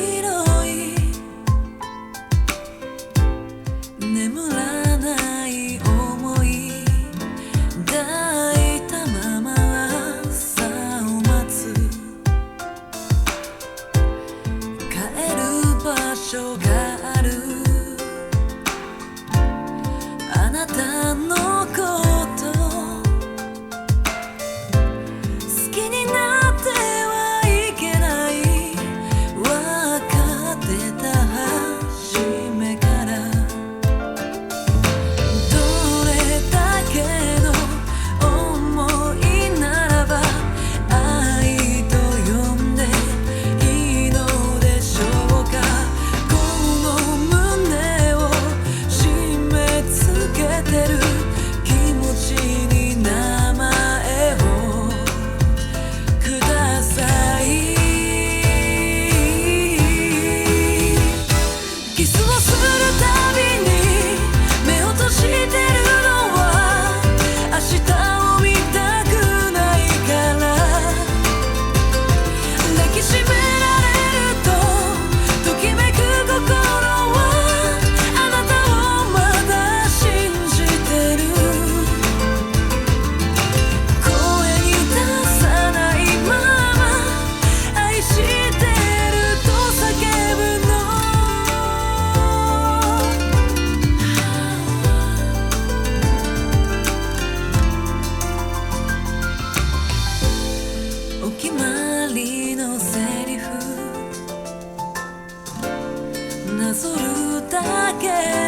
広い眠らない想い抱いたまま朝を待つ帰る場所があるあなたのこと好きになってはいけない分かってた初めからどれだけの想いならば愛と呼んでいいのでしょうかこの胸を締め付けてる気持ちに名前をくださいキスをするたびに目を閉じてるのは明日を見たくないから抱きしめられるとときめく心はあなたをまだ信じてる声に出さないまま愛してると叫ぶのお決まりのセリフなぞるだけ